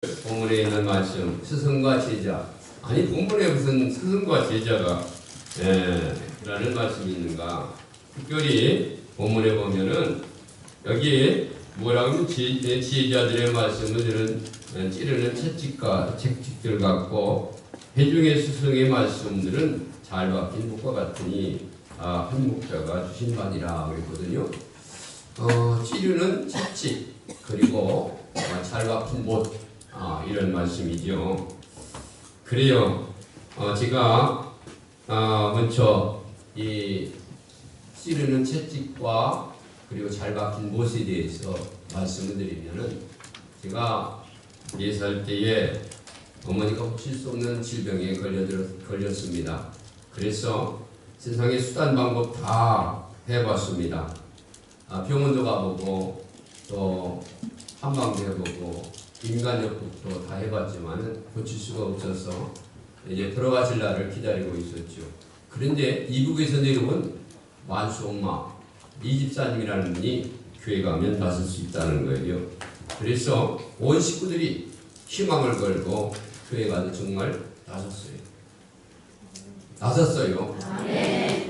본문에 있는 말씀, 스승과 제자. 아니, 본문에 무슨 스승과 제자가 라는 말씀이 있는가? 특별히 본문에 보면은 여기 뭐라고 하면 지혜자들의 말씀을 찌르는 책찍들 같고, 회중의 스승의 말씀들은 잘 박힌 목과 같으니 한 목자가 주신 바니라 그랬거든요. 찌르는 채찍, 그리고 잘 박힌 못, 이런 말씀이죠. 그래요. 제가 먼저 이 찌르는 채찍과 그리고 잘 박힌 못에 대해서 말씀을 드리면은, 제가 4살 때에 어머니가 고칠 수 없는 질병에 걸렸습니다. 그래서 세상의 수단 방법 다 해봤습니다. 병원도 가보고 또 한방도 해보고 인간역부터 다 해봤지만은 고칠 수가 없어서 이제 돌아가실 날을 기다리고 있었죠. 그런데 이북에서 내려온 만수엄마 이 집사님이라는 분이 교회 가면 나설 수 있다는 거예요. 그래서 온 식구들이 희망을 걸고 교회 가서 정말 나섰어요. 네.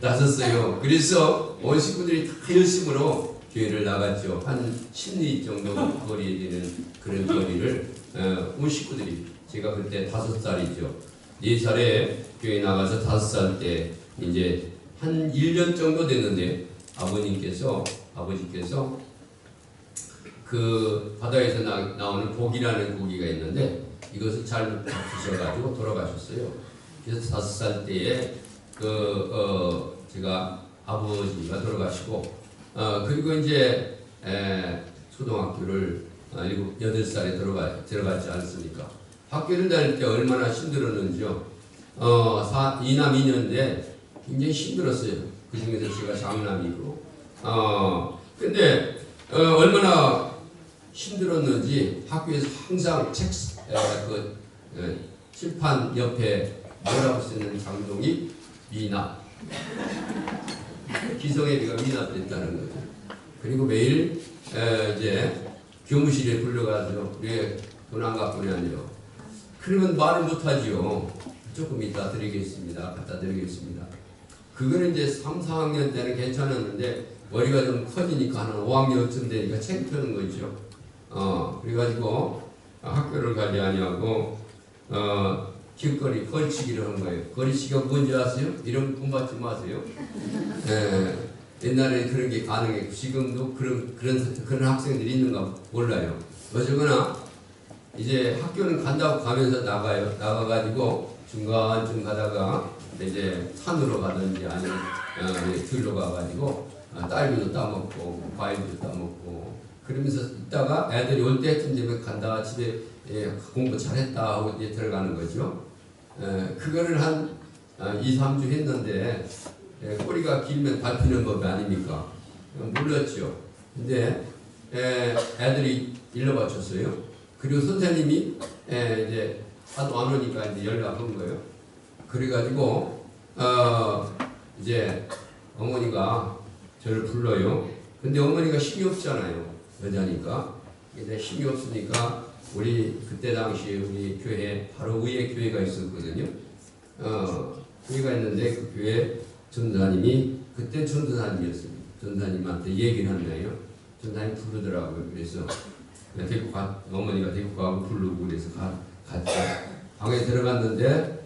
나섰어요. 그래서 온 식구들이 다 열심으로 교회를 나갔죠. 한 10리 정도 거리에 되는 그런 거리를 온 식구들이, 제가 그때 5살이죠. 4살에 교회 나가서 5살 때 이제 한 1년 정도 됐는데 아버지께서 그 바다에서 나오는 고기라는 고기가 있는데 이것을 잘못 드셔가지고 돌아가셨어요. 그래서 5살 때에 제가 아버지가 돌아가시고 그리고 이제 초등학교를 8살에 들어갔지 않습니까? 학교를 다닐 때 얼마나 힘들었는지요. 2남 2녀인데 굉장히 힘들었어요. 그 중에서 제가 장남이고. 근데 얼마나 힘들었는지 학교에서 항상 칠판 옆에 뭐라고 쓰는 장동이 미납. 기성의 비가 미납됐다는 거죠. 그리고 매일 이제 교무실에 불러가서 왜 돈 안 갖고 오냐요. 그러면 말을 못하지요. 조금 이따 드리겠습니다. 갖다 드리겠습니다. 그거는 이제 3, 4학년 때는 괜찮았는데 머리가 좀 커지니까 한 5학년쯤 되니까 창피하는 거죠. 그래가지고 학교를 가지 아니하고 길거리 걸치기를 한 거예요. 걸치기가 뭔지 아세요? 이런 공부하지 마세요. 옛날에는 그런 게 가능했고 지금도 그런 학생들이 있는가 몰라요. 어쨌거나 이제 학교는 간다고 가면서 나가가지고 중간쯤 가다가 이제 산으로 가든지 아니면 들로 가가지고 딸기도 따먹고 과일도 따먹고 그러면서 있다가 애들이 올 때쯤 되면 간다, 집에 공부 잘했다 하고 이제 들어가는 거죠. 그거를 한 2, 3주 했는데 꼬리가 길면 밟히는 법이 아닙니까? 몰랐죠. 근데 애들이 일러 바쳤어요. 그리고 선생님이 이제 하도 안 오니까 이제 연락한 거예요. 그래가지고 이제 어머니가 저를 불러요. 근데 어머니가 힘이 없잖아요. 여자니까. 이제 힘이 없으니까 우리 그때 당시에 우리 교회 바로 위에 교회가 있었거든요. 교회가 있는데 그 교회 전사님이 그때 전사님이었습니다. 전사님한테 얘기를 한 거예요. 전사님 부르더라고요. 그래서 어머니가 데리고 가고 부르고 그래서 갔죠. 방에 들어갔는데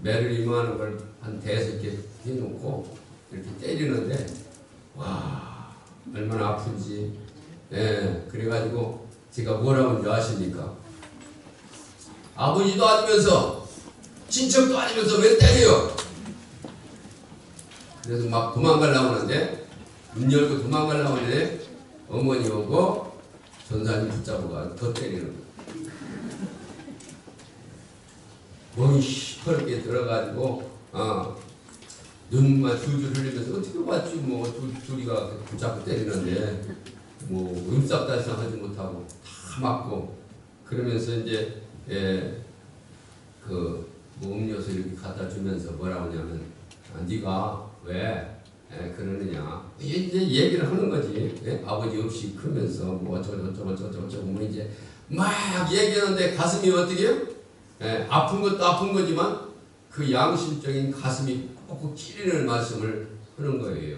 매를 임하는 걸 한 대여섯 개 해놓고 이렇게 때리는데 와 얼마나 아픈지. 그래가지고 제가 뭐라고 하는지 아십니까? 아버지도 아니면서 친척도 아니면서 왜 때려요? 그래서 막 도망가려고 하는데 문 열고 도망가려고 하는데 어머니 오고 전사님 붙잡고 가 더 때리는 거예요. 몸이 시퍼렇게 들어가지고 눈만 줄줄 흘리면서 어떻게 왔지 뭐 둘이가 붙잡고 때리는데 뭐 음싹달싹 하지 못하고 다 맞고 그러면서 이제 그 뭐 음료수 이렇게 갖다 주면서 뭐라고 하냐면 네가 왜 그러느냐. 이제 얘기를 하는 거지. 아버지 없이 크면서 뭐 어쩌고 뭐 이제 막 얘기하는데 가슴이 어떻게 해요? 아픈 것도 아픈 거지만 그 양심적인 가슴이 꼭 찌르는 말씀을 하는 거예요.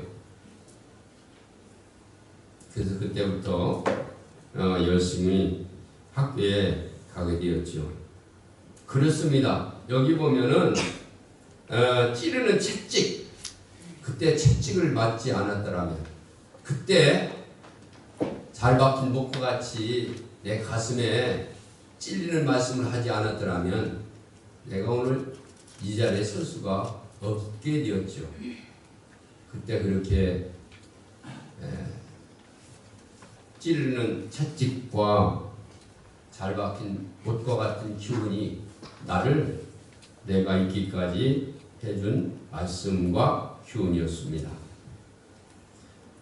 그래서 그때부터 열심히 학교에 가게 되었죠. 그렇습니다. 여기 보면은 찌르는 채찍, 그때 채찍을 맞지 않았더라면, 그때 잘 박힌 목과 같이 내 가슴에 찔리는 말씀을 하지 않았더라면 내가 오늘 이 자리에 설 수가 없게 되었죠. 그때 그렇게 찌르는 채찍과 잘 박힌 못과 같은 기운이 나를 내가 있기까지 해준 말씀과 기운이었습니다.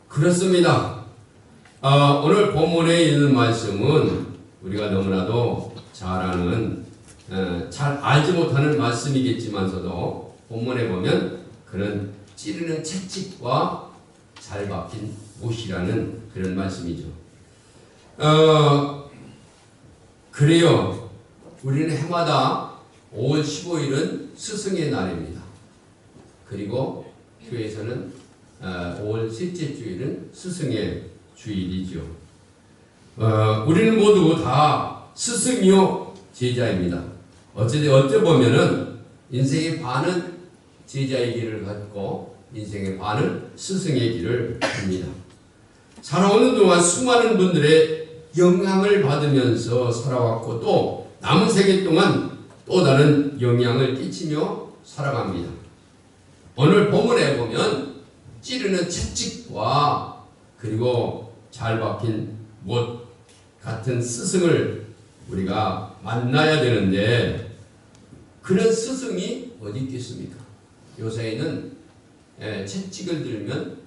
그렇습니다. 오늘 본문에 있는 말씀은 우리가 너무나도 잘 아는, 잘 알지 못하는 말씀이겠지만서도 본문에 보면 그런 찌르는 채찍과 잘 박힌 못이라는 그런 말씀이죠. 그래요. 우리는 해마다 5월 15일은 스승의 날입니다. 그리고 교회에서는 5월 셋째 주일은 스승의 주일이죠. 우리는 모두 다 스승이요 제자입니다. 어째 보면은 인생의 반은 제자의 길을 갖고 인생의 반은 스승의 길을 합니다. 살아오는 동안 수많은 분들의 영향을 받으면서 살아왔고 또 남은 생애 동안 또 다른 영향을 끼치며 살아갑니다. 오늘 본문에 보면 찌르는 채찍과 그리고 잘 박힌 못 같은 스승을 우리가 만나야 되는데 그런 스승이 어디 있겠습니까? 요새에는 채찍을 들면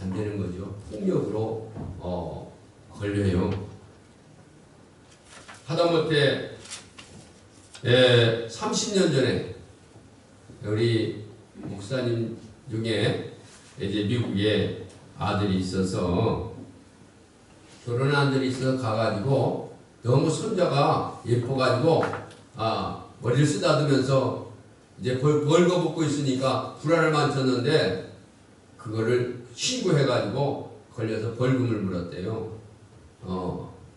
안 되는 거죠. 폭력으로 걸려요. 하다못해 30년 전에 우리 목사님 중에 이제 미국에 아들이 있어서 결혼한 아들이 있어서 가가지고 너무 손자가 예뻐가지고 머리를 쓰다듬으면서 이제 벌거벗고 있으니까 불안을 만졌는데 그거를 신고해가지고 걸려서 벌금을 물었대요.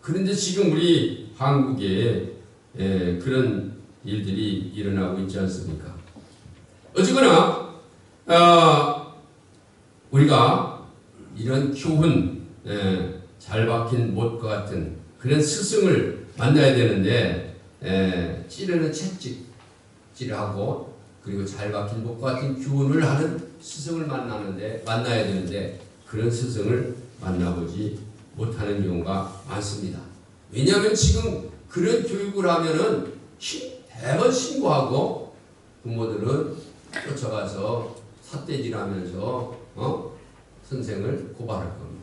그런데 지금 우리 한국에 그런 일들이 일어나고 있지 않습니까? 어쨌거나 우리가 이런 교훈, 잘 박힌 못과 같은 그런 스승을 만나야 되는데 찌르는 채찍질하고 그리고 잘 박힌 못과 같은 교훈을 하는 스승을 만나야 되는데 그런 스승을 만나보지 못하는 경우가 많습니다. 왜냐하면 지금 그런 교육을 하면은 대번 신고하고 부모들은 쫓아가서 삿대질하면서 선생을 고발할 겁니다.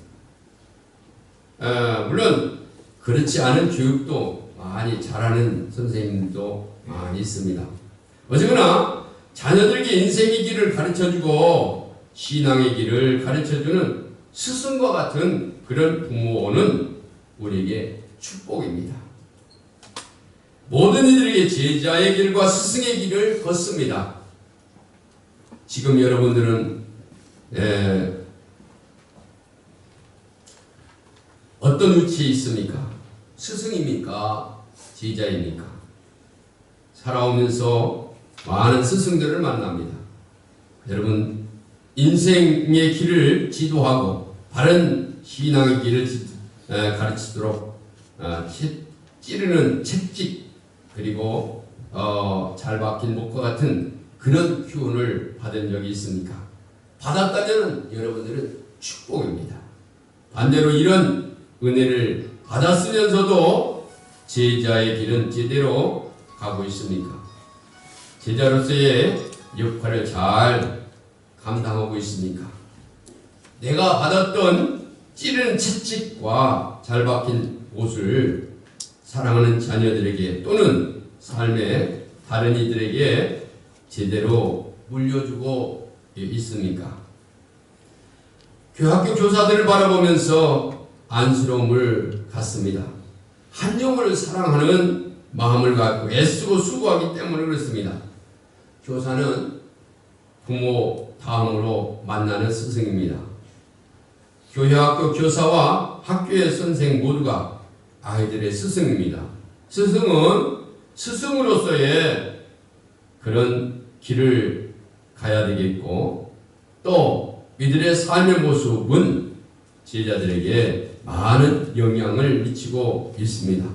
물론 그렇지 않은 교육도 많이 잘하는 선생님도 많이 있습니다. 어쨌거나 자녀들에게 인생의 길을 가르쳐주고 신앙의 길을 가르쳐주는 스승과 같은 그런 부모는 우리에게 축복입니다. 모든 이들에게 제자의 길과 스승의 길을 걷습니다. 지금 여러분들은 어떤 위치에 있습니까? 스승입니까? 제자입니까? 살아오면서 많은 스승들을 만납니다. 여러분 인생의 길을 지도하고 바른 신앙의 길을 가르치도록 찌르는 채찍 그리고 잘 박힌 목과 같은 그런 교훈을 받은 적이 있습니까? 받았다면 여러분들은 축복입니다. 반대로 이런 은혜를 받았으면서도 제자의 길은 제대로 가고 있습니까? 제자로서의 역할을 잘 감당하고 있습니까? 내가 받았던 찌르는 채찍과 잘 박힌 옷을 사랑하는 자녀들에게 또는 삶의 다른 이들에게 제대로 물려주고 있습니까? 학교 교사들을 바라보면서 안쓰러움을 갖습니다. 한 영혼을 사랑하는 마음을 갖고 애쓰고 수고하기 때문에 그렇습니다. 교사는 부모 다음으로 만나는 스승입니다. 교회학교 교사와 학교의 선생 모두가 아이들의 스승입니다. 스승은 스승으로서의 그런 길을 가야 되겠고, 또 이들의 삶의 모습은 제자들에게 많은 영향을 미치고 있습니다.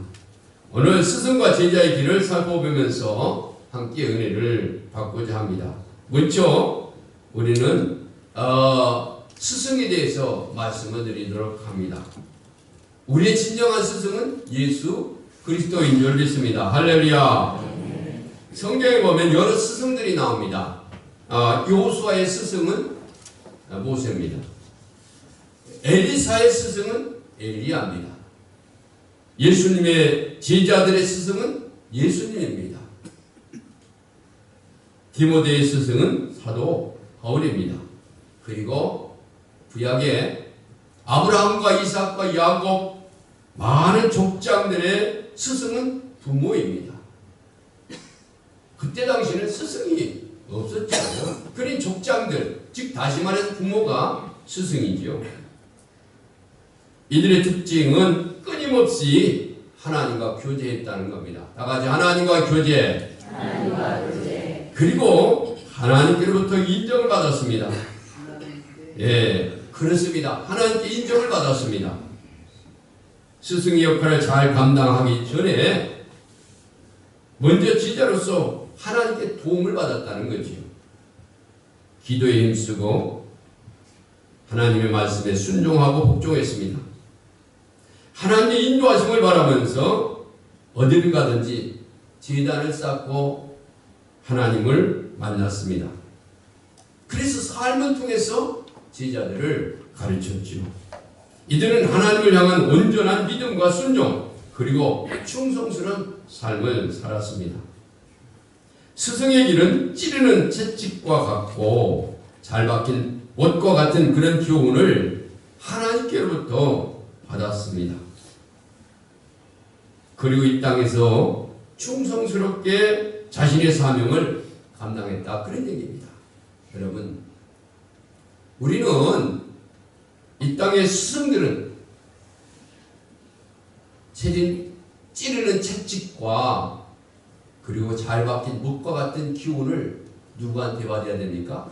오늘 스승과 제자의 길을 살펴보면서 함께 은혜를 받고자 합니다. 먼저 우리는 스승에 대해서 말씀을 드리도록 합니다. 우리의 진정한 스승은 예수 그리스도인 줄 믿습니다. 할렐루야. 성경에 보면 여러 스승들이 나옵니다. 여호수아의 스승은 모세입니다. 엘리사의 스승은 엘리야입니다. 예수님의 제자들의 스승은 예수님입니다. 디모데의 스승은 사도 바울입니다. 그리고 구약에 아브라함과 이삭과 야곱 많은 족장들의 스승은 부모입니다. 그때 당시에는 스승이 없었잖아요. 그러니 족장들, 즉 다시 말해서 부모가 스승이죠. 이들의 특징은 끊임없이 하나님과 교제했다는 겁니다. 다 같이 하나님과 교제. 그리고 하나님께로부터 인정을 받았습니다. 예, 그렇습니다. 하나님께 인정을 받았습니다. 스승의 역할을 잘 감당하기 전에 먼저 제자로서 하나님께 도움을 받았다는 거지요. 기도에 힘쓰고 하나님의 말씀에 순종하고 복종했습니다. 하나님의 인도하심을 바라면서 어디를 가든지 제단을 쌓고 하나님을 만났습니다. 그래서 삶을 통해서 제자들을 가르쳤죠. 이들은 하나님을 향한 온전한 믿음과 순종 그리고 충성스러운 삶을 살았습니다. 스승의 길은 찌르는 채찍과 같고 잘 박힌 옷과 같은 그런 교훈을 하나님께로부터 받았습니다. 그리고 이 땅에서 충성스럽게 자신의 사명을 감당했다. 그런 얘기입니다. 여러분, 우리는 이 땅의 스승들은 찌르는 채찍과 그리고 잘 박힌 묵과 같은 기운을 누구한테 받아야 됩니까?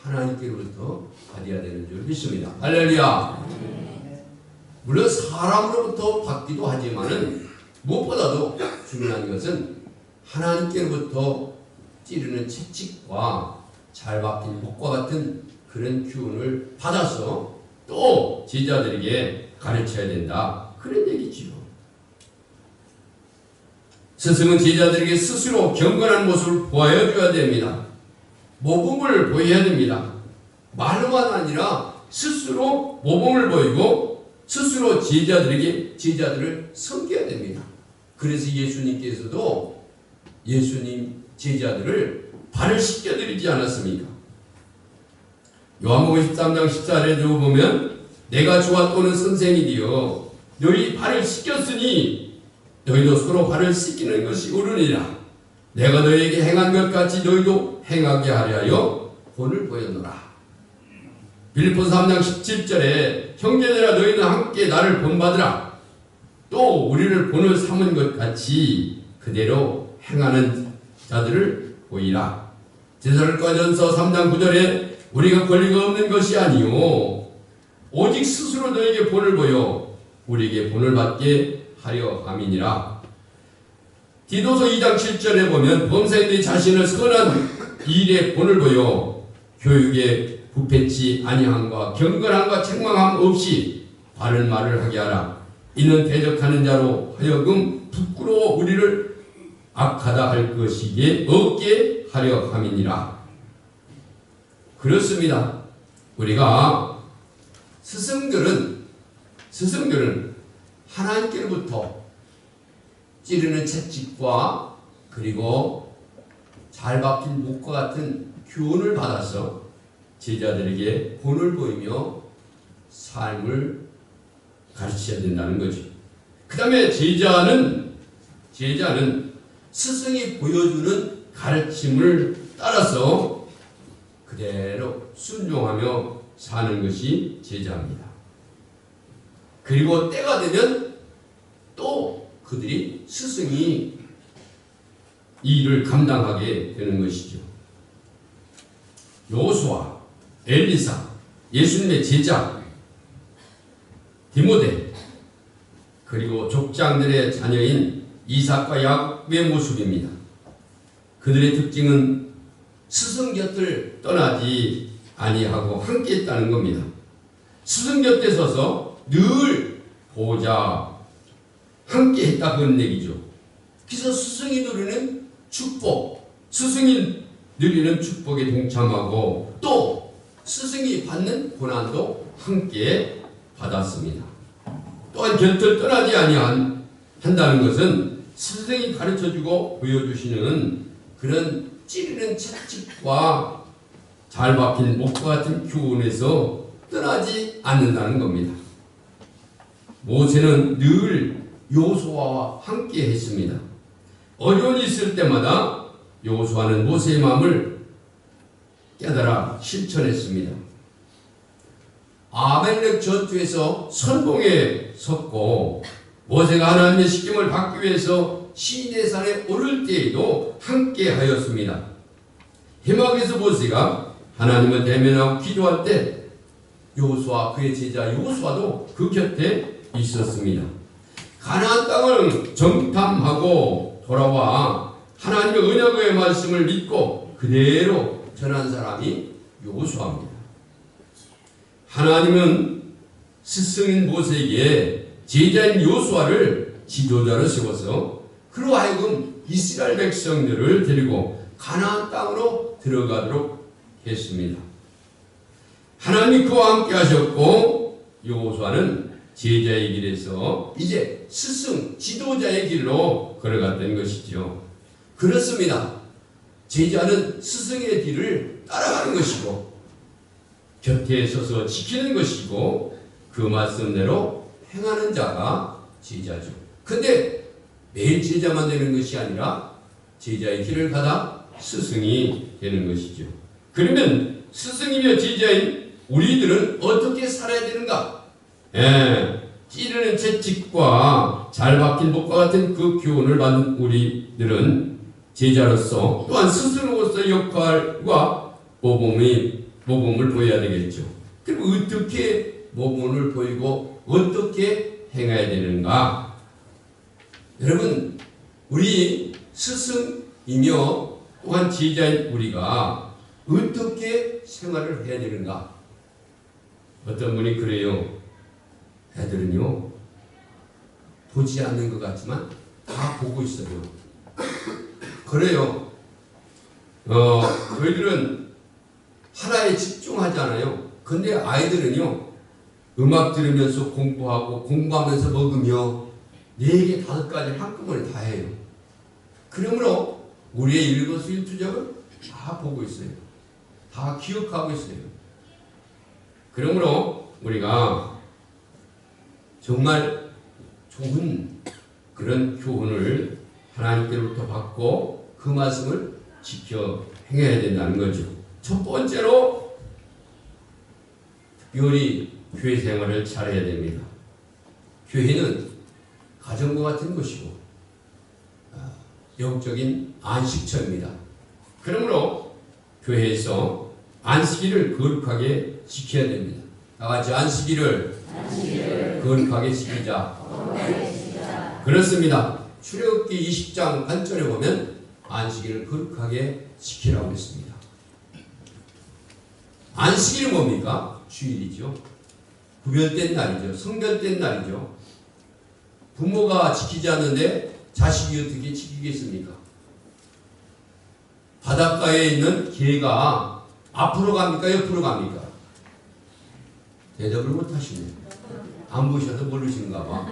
하나님께로부터 받아야 되는 줄 믿습니다. 할렐루야. 물론 사람으로부터 받기도 하지만은 무엇보다도 중요한 것은 하나님께로부터 찌르는 채찍과 잘 박힌 묵과 같은 그런 기운을 받아서 또 제자들에게 가르쳐야 된다. 그런 얘기지요. 스승은 제자들에게 스스로 경건한 모습을 보여줘야 됩니다. 모범을 보여야 됩니다. 말로만 아니라 스스로 모범을 보이고 스스로 제자들을 섬겨야 됩니다. 그래서 예수님께서도 예수님 제자들을 발을 씻겨드리지 않았습니까? 요한복음 13장 14절에 보면 내가 주와 또는 선생이 되어 너희 발을 씻겼으니 너희도 서로 발을 씻기는 것이 옳으니라. 내가 너희에게 행한 것 같이 너희도 행하게 하려 하여 본을 보였노라. 빌립보서 3장 17절에 형제들아 너희는 함께 나를 본받으라. 또 우리를 본을 삼은 것 같이 그대로 행하는 자들을 보이라. 데살로니가전서 3장 9절에 우리가 권리가 없는 것이 아니요 오직 스스로 너에게 본을 보여 우리에게 본을 받게 하려 함이니라. 디도서 2장 7절에 보면 범사인들이 자신을 선한 일에 본을 보여 교육에 부패치 아니함과 경건함과 책망함 없이 바른 말을 하게 하라. 이는 대적하는 자로 하여금 부끄러워 우리를 악하다 할 것이기에 없게 하려 함이니라. 그렇습니다. 우리가 스승들은 하나님께로부터 찌르는 채찍과 그리고 잘 박힌 묵과 같은 교훈을 받아서 제자들에게 본을 보이며 삶을 가르쳐야 된다는 거죠. 그 다음에 제자는 스승이 보여주는 가르침을 따라서 그대로 순종하며 사는 것이 제자입니다. 그리고 때가 되면 또 그들이 스승이 이 일을 감당하게 되는 것이죠. 여호수아, 엘리사, 예수님의 제자, 디모데, 그리고 족장들의 자녀인 이삭과 야곱의 모습입니다. 그들의 특징은 스승 곁을 떠나지 아니하고 함께 있다는 겁니다. 스승 곁에 서서 늘 보자 함께 했다 그런 얘기죠. 그래서 스승이 누리는 축복, 스승이 누리는 축복에 동참하고 또 스승이 받는 고난도 함께 받았습니다. 또한 곁을 떠나지 아니한다는 것은 스승이 가르쳐주고 보여주시는 그런 찌르는 채찍과 잘 박힌 목과 같은 교훈에서 떠나지 않는다는 겁니다. 모세는 늘 여호수아와 함께 했습니다. 어려움이 있을 때마다 여호수아는 모세의 마음을 깨달아 실천했습니다. 아말렉 전투에서 선봉에 섰고 모세가 하나님의 시킴을 받기 위해서 시내산에 오를 때에도 함께 하였습니다. 해막에서 모세가 하나님을 대면하고 기도할 때 여호수아 그의 제자 여호수아도 그 곁에 있었습니다. 가나안 땅을 정탐하고 돌아와 하나님의 언약의 말씀을 믿고 그대로 전한 사람이 여호수아입니다. 하나님은 스승인 모세에게 제자인 여호수아를 지도자로 세워서 그로 하여금 이스라엘 백성들을 데리고 가나안 땅으로 들어가도록 했습니다. 하나님이 그와 함께 하셨고 여호수아는 제자의 길에서 이제 스승, 지도자의 길로 걸어갔던 것이죠. 그렇습니다. 제자는 스승의 길을 따라가는 것이고 곁에 서서 지키는 것이고 그 말씀대로 행하는 자가 제자죠. 근데 매일 제자만 되는 것이 아니라 제자의 길을 가다 스승이 되는 것이죠. 그러면 스승이며 제자인 우리들은 어떻게 살아야 되는가? 찌르는 채찍과 잘 박힌 목과 같은 그 교훈을 받은 우리들은 제자로서 또한 스승으로서의 역할과 모범을 보여야 되겠죠. 그리고 어떻게 모범을 보이고 어떻게 행해야 되는가? 여러분, 우리 스승이며 또한 제자인 우리가 어떻게 생활을 해야 되는가? 어떤 분이 그래요. 애들은요 보지 않는 것 같지만 다 보고 있어요. 그래요. 저희들은 하나에 집중하잖아요. 근데 아이들은요 음악 들으면서 공부하고 공부하면서 먹으며 4개 5가지 한꺼번에 다 해요. 그러므로 우리의 일거수일투족을 다 보고 있어요. 다 기억하고 있어요. 그러므로 우리가 정말 좋은 그런 교훈을 하나님께로부터 받고 그 말씀을 지켜 행해야 된다는 거죠. 첫 번째로 특별히 교회 생활을 잘해야 됩니다. 교회는 가정과 같은 것이고 영적인 안식처입니다. 그러므로 교회에서 안식일을 거룩하게 지켜야 됩니다. 다 같이 안식일을 거룩하게 지키자. 그렇습니다. 출애굽기 20장 간절에 보면 안식일을 거룩하게 지키라고 했습니다. 안식일은 뭡니까? 주일이죠. 구별된 날이죠. 성별된 날이죠. 부모가 지키지 않는데 자식이 어떻게 지키겠습니까? 바닷가에 있는 개가 앞으로 갑니까? 옆으로 갑니까? 대답을 못하시네요. 안 보셔서 모르시는가 봐.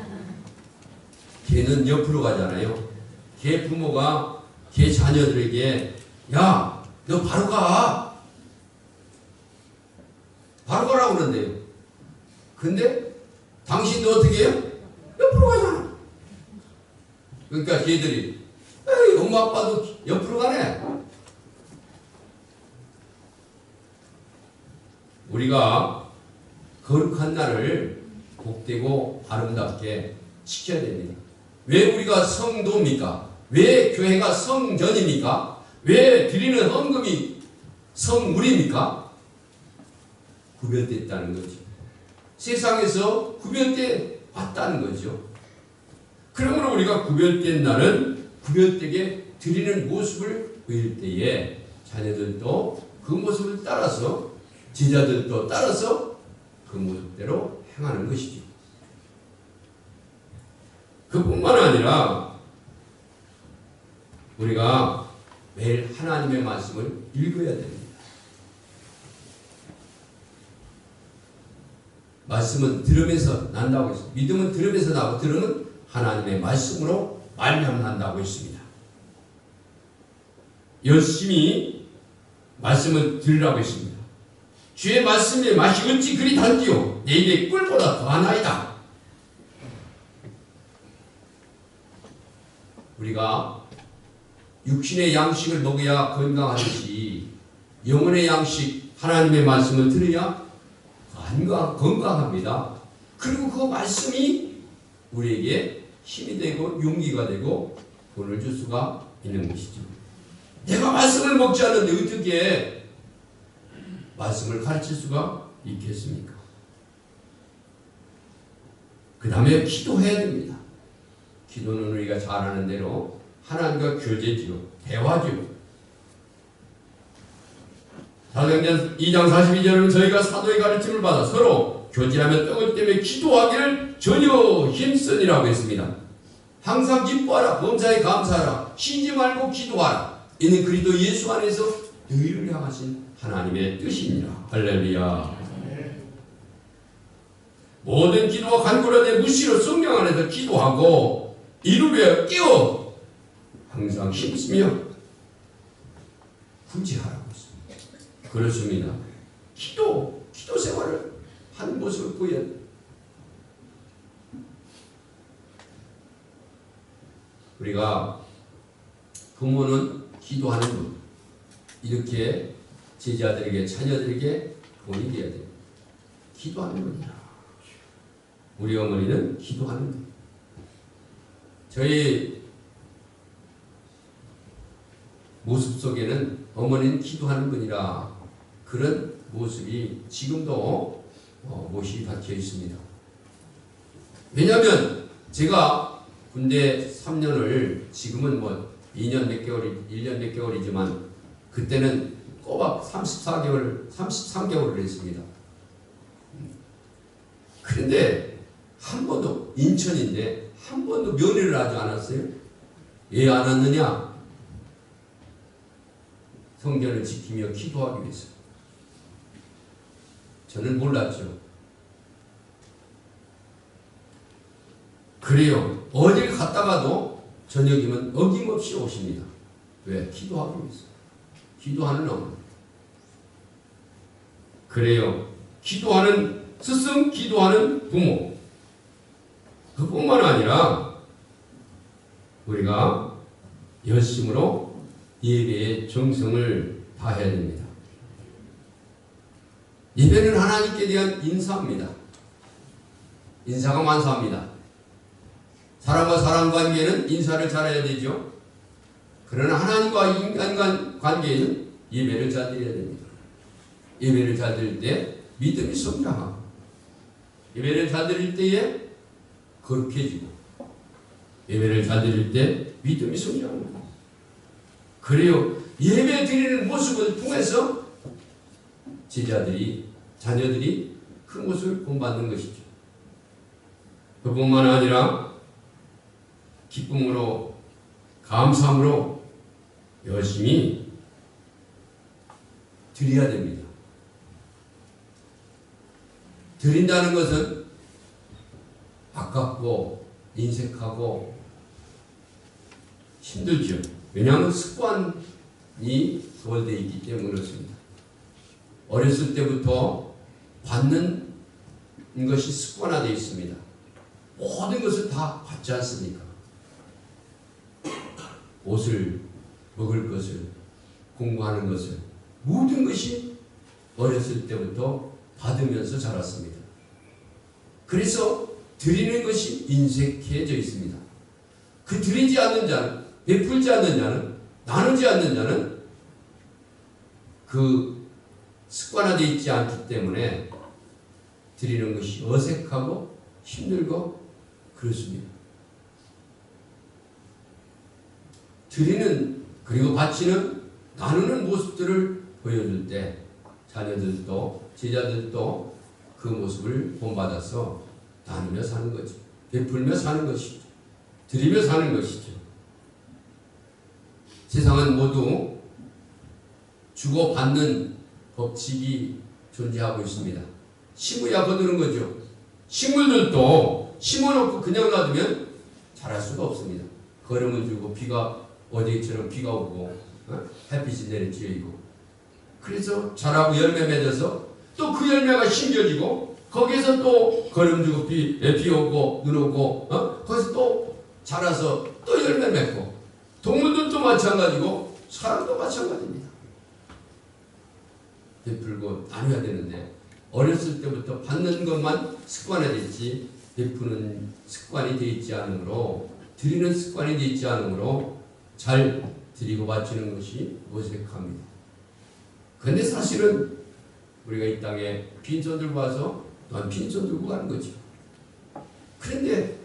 개는 옆으로 가잖아요. 개 부모가 개 자녀들에게 야, 너 바로 가. 바로 가라고 그러는데요. 근데 당신도 어떻게 해요? 옆으로 가잖아. 그러니까 걔들이 에이, 엄마 아빠도 옆으로 가네. 우리가 거룩한 날을 복되고 아름답게 지켜야 됩니다. 왜 우리가 성도입니까? 왜 교회가 성전입니까? 왜 드리는 헌금이 성물입니까? 구별됐다는 거죠. 세상에서 구별돼 왔다는 거죠. 그러므로 우리가 구별된 날은 구별되게 드리는 모습을 보일 때에 자녀들도 그 모습을 따라서 제자들도 따라서 그 모습대로 행하는 것이죠. 그뿐만 아니라 우리가 매일 하나님의 말씀을 읽어야 됩니다. 말씀은 들으면서 난다고 했습니다. 믿음은 들으면서 나고 들으면 하나님의 말씀으로 말미암는다고 했습니다. 열심히 말씀을 들으라고 했습니다. 주의 말씀의 맛이 어찌 그리 단디요 내 입에 꿀보다 더하나이다. 우리가 육신의 양식을 먹어야 건강하듯이 영혼의 양식 하나님의 말씀을 들어야 건강합니다. 그리고 그 말씀이 우리에게 힘이 되고 용기가 되고 돈을 줄 수가 있는 것이죠. 내가 말씀을 먹지 않는데 어떻게 말씀을 가르칠 수가 있겠습니까? 그 다음에 기도해야 됩니다. 기도는 우리가 잘 아는 대로 하나님과 교제지요. 대화지요. 사도행전 2장 42절은 저희가 사도의 가르침을 받아 서로 교제하며 떡을 떼며 기도하기를 전혀 힘쓰니라고 했습니다. 항상 기뻐하라. 범사에 감사하라. 쉬지 말고 기도하라. 이는 그리스도 예수 안에서 너희를 향하신 하나님의 뜻입니다. 할렐루야. 모든 기도와 간구를 내 무시로 성령 안에서 기도하고 이루려 깨어 항상 힘쓰며 구제하라고 했습니다. 그렇습니다. 기도 생활을 하는 모습을 보여야 돼요. 우리가 부모는 기도하는 분, 이렇게 제자들에게 자녀들에게 보이게 해야 돼요. 기도하는 분이다. 우리 어머니는 기도하는 분. 저희 모습 속에는 어머니는 기도하는 분이라 그런 모습이 지금도 못이 박혀 있습니다. 왜냐하면 제가 군대 3년을 지금은 2년 몇 개월, 1년 몇 개월이지만 그때는 꼬박 33개월을 했습니다. 그런데 한 번도 인천인데 한 번도 면회를 하지 않았어요. 왜 안 왔느냐? 성전을 지키며 기도하기 위해서. 저는 몰랐죠. 그래요. 어딜 갔다가도 저녁이면 어김없이 오십니다. 왜? 기도하기 위해서. 기도하는 어머니. 그래요. 기도하는 스승, 기도하는 부모. 그뿐만 아니라 우리가 열심으로 예배의 정성을 다해야 됩니다. 예배는 하나님께 대한 인사입니다. 인사가 만사합니다. 사람과 사람 관계는 인사를 잘해야 되죠. 그러나 하나님과 인간 관계에는 예배를 잘 드려야 됩니다. 예배를 잘 드릴 때 믿음이 성장하고 예배를 잘 드릴 때에 거룩해지고 예배를 잘 드릴 때 믿음이 성장합니다. 그래요. 예배 드리는 모습을 통해서 제자들이, 자녀들이 그 모습을 본받는 것이죠. 그뿐만 아니라 기쁨으로, 감사함으로 열심히 드려야 됩니다. 드린다는 것은 아깝고 인색하고 힘들죠. 왜냐하면 습관이 부활되어 있기 때문에 그렇습니다. 어렸을 때부터 받는 것이 습관화되어 있습니다. 모든 것을 다 받지 않습니까? 옷을, 먹을 것을, 공부하는 것을, 모든 것이 어렸을 때부터 받으면서 자랐습니다. 그래서 드리는 것이 인색해져 있습니다. 그 드리지 않는 자는, 베풀지 않는 자는, 나누지 않는 자는 그 습관화되어 있지 않기 때문에 드리는 것이 어색하고 힘들고 그렇습니다. 드리는, 그리고 바치는, 나누는 모습들을 보여줄 때 자녀들도 제자들도 그 모습을 본받아서 나누며 사는 거죠. 베풀며 사는 것이죠. 드리며 사는 것이죠. 세상은 모두 주고받는 법칙이 존재하고 있습니다. 심어야 거두는 거죠. 식물들도 심어놓고 그냥 놔두면 자랄 수가 없습니다. 거름을 주고 비가 어제처럼 비가 오고 햇빛이 내리쬐이고 그래서 자라고 열매 맺어서 또 그 열매가 심겨지고 거기에서 또 거름 주고 비 오고 눈 오고 거기서 또 자라서 또 열매 맺고 동물들도 마찬가지고 사람도 마찬가지입니다. 베풀고 나눠야 되는데 어렸을 때부터 받는 것만 습관화됐지 베푸는 습관이 되어 있지 않으므로 드리는 습관이 되어 있지 않으므로 잘 드리고 바치는 것이 어색합니다. 그런데 사실은 우리가 이 땅에 빈손 들고 와서 또한 빈손 들고 가는 거죠. 그런데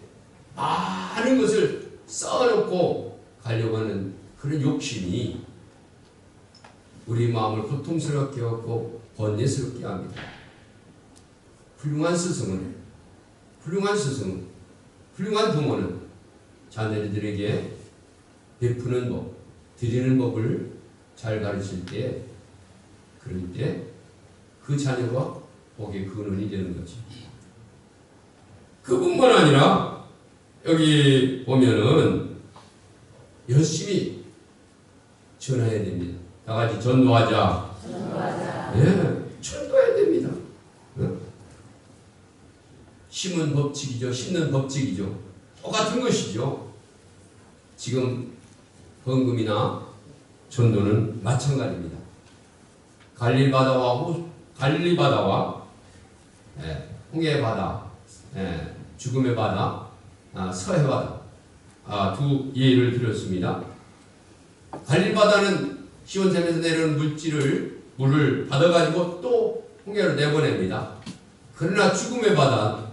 많은 것을 쌓아놓고 가려고 하는 그런 욕심이 우리 마음을 고통스럽게 하고 번뇌스럽게 합니다. 훌륭한 스승은, 훌륭한 부모는 자녀들에게 베푸는 법, 드리는 법을 잘 가르칠 때, 그럴 때 그 자녀가 복의 근원이 되는 거죠. 그뿐만 아니라 여기 보면은 열심히 전해야 됩니다. 다 같이 전도하자. 네, 전도해야 됩니다. 심은 법칙이죠. 심는 법칙이죠. 똑같은 것이죠. 지금 헌금이나 전도는 마찬가지입니다. 갈릴바다와 홍해바다, 죽음의 바다, 서해바다 두 예를 들었습니다. 갈릴바다는 시온샘에서 내려오는 물을 받아가지고 또 홍해로 내보냅니다. 그러나 죽음의 바다는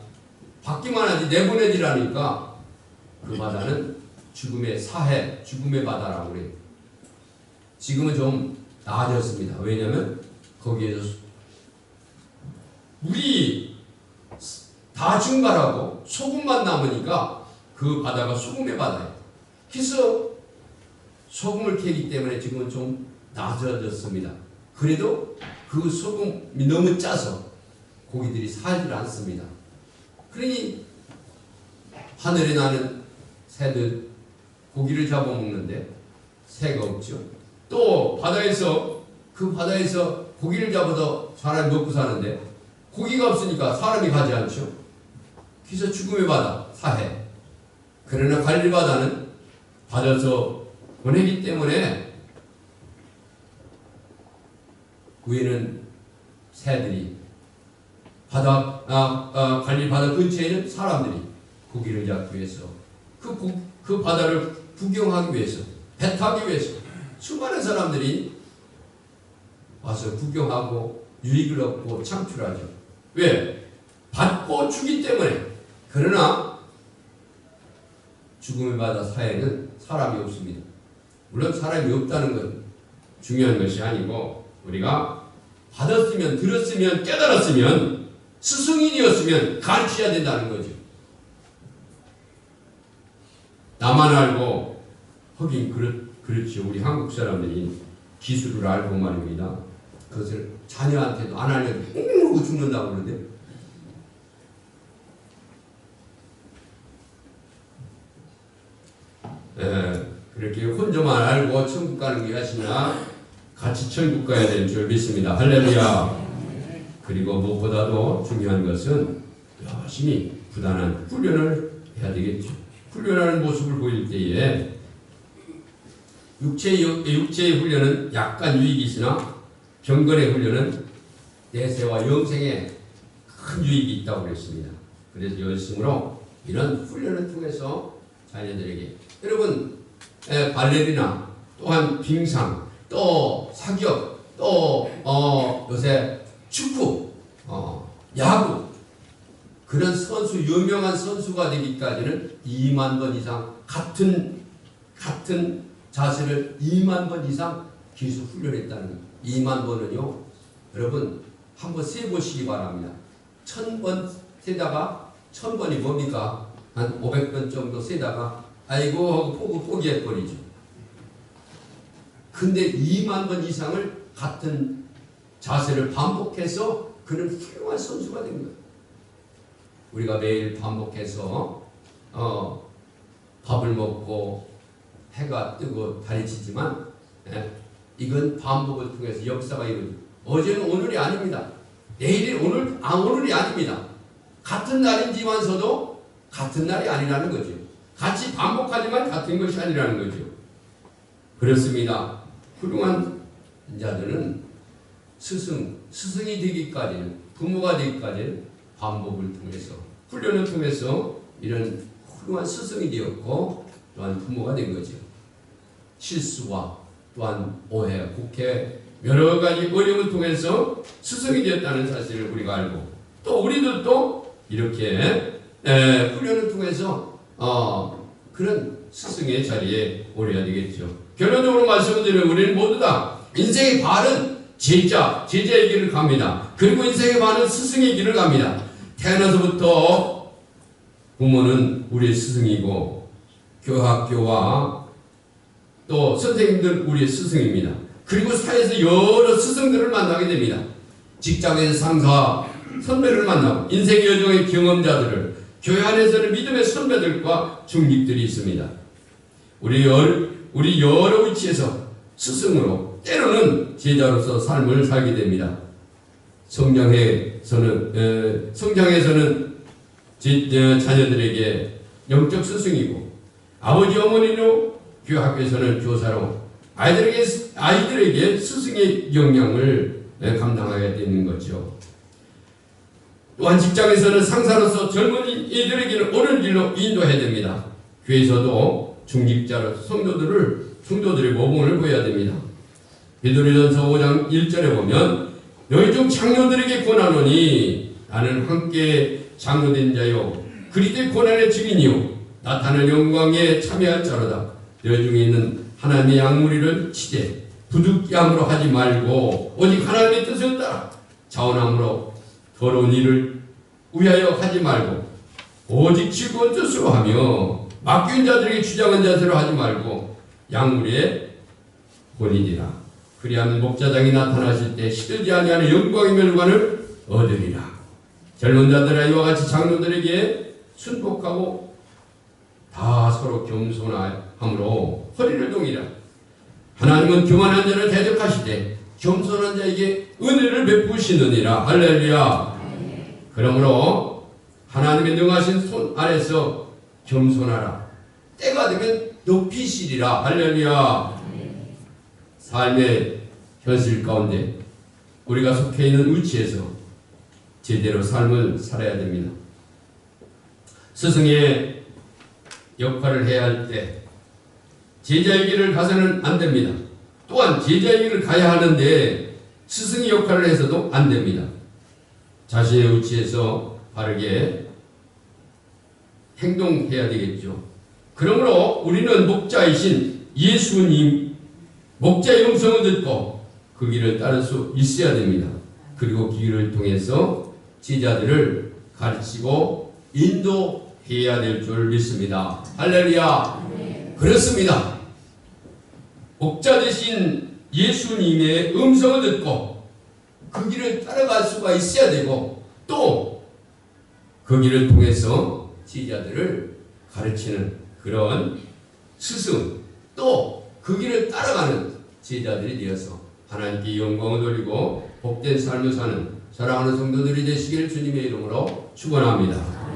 받기만 하지 내보내지라니까 그 바다는 죽음의 사해, 죽음의 바다라고 그래요. 지금은 좀 나아졌습니다. 왜냐하면 거기에서 물이 다 증발하고 소금만 남으니까 그 바다가 소금의 바다예요. 그래서 소금을 캐기 때문에 지금은 좀 나아졌습니다. 그래도 그 소금이 너무 짜서 고기들이 살질 않습니다. 그러니 하늘에 나는 새들 고기를 잡아먹는데 새가 없죠. 또 그 바다에서 고기를 잡아서 사람이 먹고 사는데 고기가 없으니까 사람이 가지 않죠. 그래서 죽음의 바다, 사해. 그러나 갈릴바다는 받아서 보내기 때문에 위에는 새들이 갈릴바다 근처에 있는 사람들이 고기를 잡기 위해서 그 바다를 구경하기 위해서 배 타기 위해서 수많은 사람들이 와서 구경하고 유익을 얻고 창출하죠. 왜? 받고 주기 때문에. 그러나 죽음의 바다 사이에는 사람이 없습니다. 물론 사람이 없다는 건 중요한 것이 아니고 우리가 받았으면 들었으면 깨달았으면 스승이 되었으면 가르쳐야 된다는 거죠. 나만 알고 하긴 그렇죠. 우리 한국 사람들이 기술을 알고 말입니다. 그것을 자녀한테도 안 하면 웅웅 죽는다고 그러는데 그렇게 혼자만 알고 천국 가는 게 하시나 같이 천국 가야 되는 줄 믿습니다. 할렐루야. 그리고 무엇보다도 중요한 것은 열심히 부단한 훈련을 해야 되겠죠. 훈련하는 모습을 보일 때에 육체의 훈련은 약간 유익이 있으나 경건의 훈련은 내세와 영생에 큰 유익이 있다고 그랬습니다. 그래서 열심으로 이런 훈련을 통해서 자녀들에게 여러분 발레리나 또한 빙상 또 사격 또 요새 축구 야구 그런 선수 유명한 선수가 되기까지는 2만 번 이상 같은 자세를 2만 번 이상 계속 훈련했다는 거예요. 2만 번은요 여러분 한번 세보시기 바랍니다. 1000번 세다가 1000번이 뭡니까? 한 500번 정도 세다가 아이고 하고 포기해버리죠. 근데 2만 번 이상을 같은 자세를 반복해서 그는 훌륭한 선수가 된 거예요. 우리가 매일 반복해서 밥을 먹고 해가 뜨고 달이 지지만 이건 반복을 통해서 역사가 이루어져요. 어제는 오늘이 아닙니다. 내일이 오늘이 아닙니다. 같은 날인지만서도 같은 날이 아니라는 거죠. 같이 반복하지만 같은 것이 아니라는 거죠. 그렇습니다. 훌륭한 자들은 스승이 되기까지는 부모가 되기까지는 반복을 통해서 훈련을 통해서 이런 훌륭한 스승이 되었고 또한 부모가 된 거죠. 실수와 또한 오해, 국회 여러 가지 어려움을 통해서 스승이 되었다는 사실을 우리가 알고 또 우리들도 이렇게 훈련을 통해서 그런 스승의 자리에 오려야 되겠죠. 결론적으로 말씀드리면 우리는 모두 다 인생의 반은 제자의 길을 갑니다. 그리고 인생의 반은 스승의 길을 갑니다. 태어나서부터 부모는 우리의 스승이고 교학교와 또 선생님들 우리의 스승입니다. 그리고 사회에서 여러 스승들을 만나게 됩니다. 직장에서 상사, 선배를 만나고 인생 여정의 경험자들을 교회 안에서는 믿음의 선배들과 중직들이 있습니다. 우리 여러 위치에서 스승으로 때로는 제자로서 삶을 살게 됩니다. 성장에서는 자녀들에게 영적 스승이고 아버지 어머니로 교학에서는 교사로 아이들에게 스승의 역량을 감당하게 되는 거죠. 또한 직장에서는 상사로서 젊은이들에게는 옳은 길로 인도해야 됩니다. 교회에서도 중직자로서 성도들의 모범을 보여야 됩니다. 베드로전서 5장 1절에 보면 너희 중 장로들에게 권하노니 나는 함께 장로된 자요 그리스도의 고난의 증인이요 나타날 영광에 참여할 자로다. 너희 중에 있는 하나님의 양무리를 치되 부득이함으로 하지 말고 오직 하나님의 뜻을 따라 자원함으로 더러운 일을 위하여 하지 말고 오직 즐거운 뜻으로 하며 맡긴 자들에게 주장한 자세로 하지 말고 양무리의 본이니라. 그리하면 목자장이 나타나실 때 시들지 아니하는 영광의 멸관을 얻으리라. 젊은 자들아 이와 같이 장로들에게 순복하고 다 서로 겸손함으로 허리를 동이라. 하나님은 교만한 자를 대적하시되 겸손한 자에게 은혜를 베푸시느니라. 할렐루야. 그러므로 하나님의 능하신 손 아래서 겸손하라. 때가 되면 높이시리라. 할렐루야. 삶의 현실 가운데 우리가 속해 있는 위치에서 제대로 삶을 살아야 됩니다. 스승의 역할을 해야 할 때 제자의 길을 가서는 안 됩니다. 또한 제자의 길을 가야 하는데 스승의 역할을 해서도 안 됩니다. 자신의 위치에서 바르게 행동해야 되겠죠. 그러므로 우리는 목자이신 예수님 목자의 음성을 듣고 그 길을 따를 수 있어야 됩니다. 그리고 그 길을 통해서 제자들을 가르치고 인도해야 될 줄 믿습니다. 할렐루야. 네. 그렇습니다. 목자 되신 예수님의 음성을 듣고 그 길을 따라갈 수가 있어야 되고 또 그 길을 통해서 제자들을 가르치는 그런 스승 또 그 길을 따라가는 제자들이 되어서 하나님께 영광을 돌리고 복된 삶을 사는 사랑하는 성도들이 되시길 주님의 이름으로 축원합니다.